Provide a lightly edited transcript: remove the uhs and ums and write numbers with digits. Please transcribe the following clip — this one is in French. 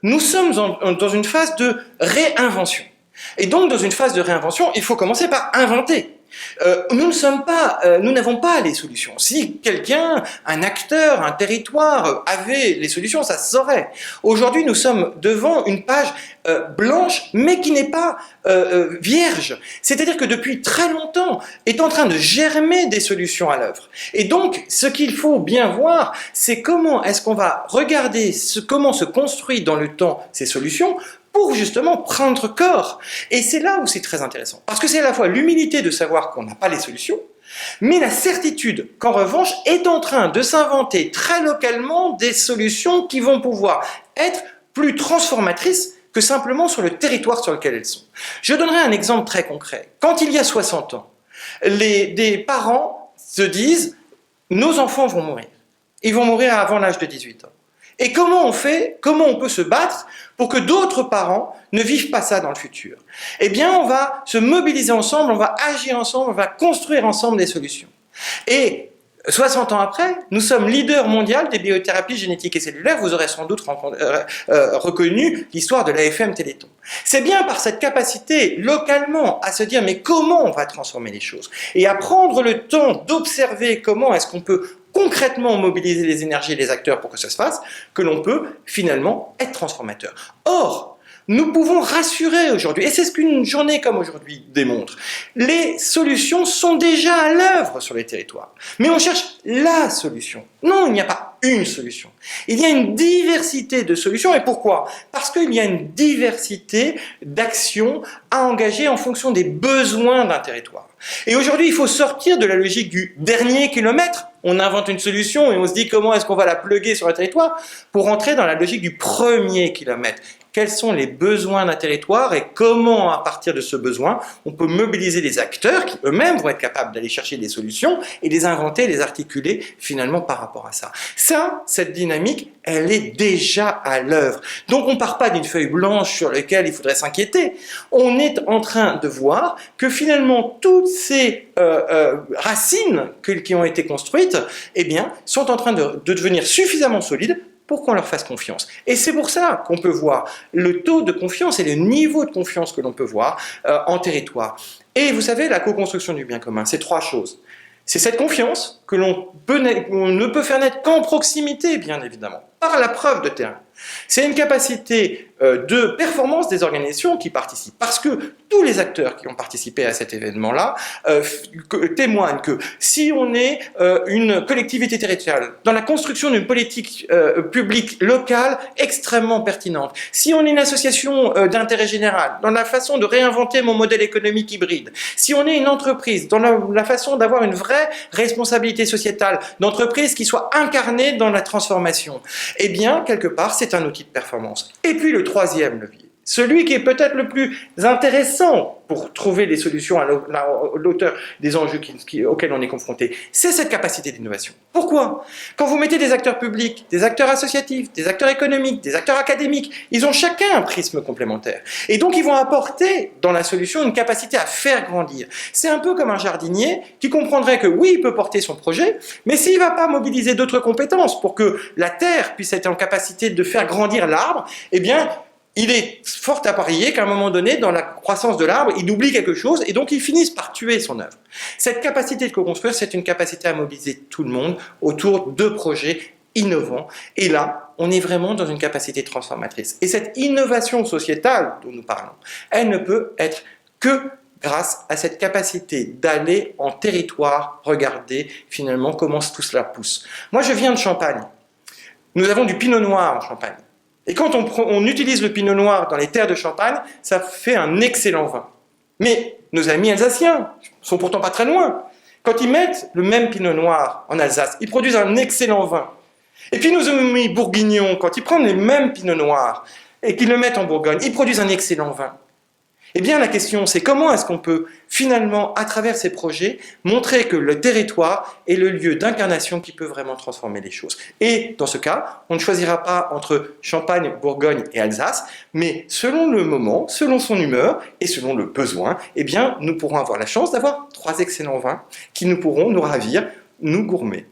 nous sommes dans une phase de réinvention. Et donc, dans une phase de réinvention, il faut commencer par inventer. Nous n'avons pas les solutions. Si quelqu'un, un acteur, un territoire avait les solutions, ça se saurait. Aujourd'hui, nous sommes devant une page blanche, mais qui n'est pas vierge. C'est-à-dire que depuis très longtemps, est en train de germer des solutions à l'œuvre. Et donc, ce qu'il faut bien voir, c'est comment est-ce qu'on va regarder comment se construisent dans le temps ces solutions pour justement prendre corps. Et c'est là où c'est très intéressant. Parce que c'est à la fois l'humilité de savoir qu'on n'a pas les solutions, mais la certitude qu'en revanche est en train de s'inventer très localement des solutions qui vont pouvoir être plus transformatrices que simplement sur le territoire sur lequel elles sont. Je donnerai un exemple très concret. Quand il y a 60 ans, des parents se disent « nos enfants vont mourir. Ils vont mourir avant l'âge de 18 ans. » Et comment on fait, comment on peut se battre pour que d'autres parents ne vivent pas ça dans le futur? Eh bien, on va se mobiliser ensemble, on va agir ensemble, on va construire ensemble des solutions. Et 60 ans après, nous sommes leader mondial des biothérapies génétiques et cellulaires. Vous aurez sans doute reconnu l'histoire de l'AFM Téléthon. C'est bien par cette capacité localement à se dire mais comment on va transformer les choses et à prendre le temps d'observer comment est-ce qu'on peut concrètement mobiliser les énergies et les acteurs pour que ça se fasse, que l'on peut finalement être transformateur. Or, nous pouvons rassurer aujourd'hui, et c'est ce qu'une journée comme aujourd'hui démontre, les solutions sont déjà à l'œuvre sur les territoires. Mais on cherche la solution. Non, il n'y a pas une solution. Il y a une diversité de solutions. Et pourquoi? Parce qu'il y a une diversité d'actions à engager en fonction des besoins d'un territoire. Et aujourd'hui, il faut sortir de la logique du dernier kilomètre. On invente une solution et on se dit comment est-ce qu'on va la plugger sur le territoire pour entrer dans la logique du premier kilomètre. Quels sont les besoins d'un territoire et comment, à partir de ce besoin, on peut mobiliser les acteurs qui eux-mêmes vont être capables d'aller chercher des solutions et les inventer, les articuler finalement par rapport à ça. Ça, cette dynamique, elle est déjà à l'œuvre. Donc on ne part pas d'une feuille blanche sur laquelle il faudrait s'inquiéter. On est en train de voir que finalement toutes ces racines qui ont été construites, eh bien, sont en train de devenir suffisamment solides pour qu'on leur fasse confiance. Et c'est pour ça qu'on peut voir le taux de confiance et le niveau de confiance que l'on peut voir en territoire. Et vous savez, la co-construction du bien commun, c'est trois choses. C'est cette confiance que l'on ne peut faire naître qu'en proximité, bien évidemment, par la preuve de terrain. C'est une capacité de performance des organisations qui participent. Parce que tous les acteurs qui ont participé à cet événement-là témoignent que si on est une collectivité territoriale dans la construction d'une politique publique locale extrêmement pertinente, si on est une association d'intérêt général dans la façon de réinventer mon modèle économique hybride, si on est une entreprise dans la façon d'avoir une vraie responsabilité sociétale d'entreprise qui soit incarnée dans la transformation, eh bien, quelque part, c'est un outil de performance. Et puis le troisième levier, celui qui est peut-être le plus intéressant pour trouver les solutions à l'auteur des enjeux auxquels on est confronté, c'est cette capacité d'innovation. Pourquoi? Quand vous mettez des acteurs publics, des acteurs associatifs, des acteurs économiques, des acteurs académiques, ils ont chacun un prisme complémentaire. Et donc ils vont apporter dans la solution une capacité à faire grandir. C'est un peu comme un jardinier qui comprendrait que oui, il peut porter son projet, mais s'il ne va pas mobiliser d'autres compétences pour que la terre puisse être en capacité de faire grandir l'arbre, eh bien, il est fort à parier qu'à un moment donné, dans la croissance de l'arbre, il oublie quelque chose et donc ils finissent par tuer son œuvre. Cette capacité de co-construire, c'est une capacité à mobiliser tout le monde autour de projets innovants. Et là, on est vraiment dans une capacité transformatrice. Et cette innovation sociétale dont nous parlons, elle ne peut être que grâce à cette capacité d'aller en territoire, regarder finalement comment tout cela pousse. Moi, je viens de Champagne. Nous avons du pinot noir en Champagne. Et quand on utilise le pinot noir dans les terres de Champagne, ça fait un excellent vin. Mais nos amis alsaciens sont pourtant pas très loin. Quand ils mettent le même pinot noir en Alsace, ils produisent un excellent vin. Et puis nos amis bourguignons, quand ils prennent les mêmes pinots noirs et qu'ils le mettent en Bourgogne, ils produisent un excellent vin. Eh bien, la question, c'est comment est-ce qu'on peut, finalement, à travers ces projets, montrer que le territoire est le lieu d'incarnation qui peut vraiment transformer les choses. Et, dans ce cas, on ne choisira pas entre Champagne, Bourgogne et Alsace, mais selon le moment, selon son humeur et selon le besoin, eh bien, nous pourrons avoir la chance d'avoir 3 excellents vins qui nous pourront nous ravir, nous gourmets.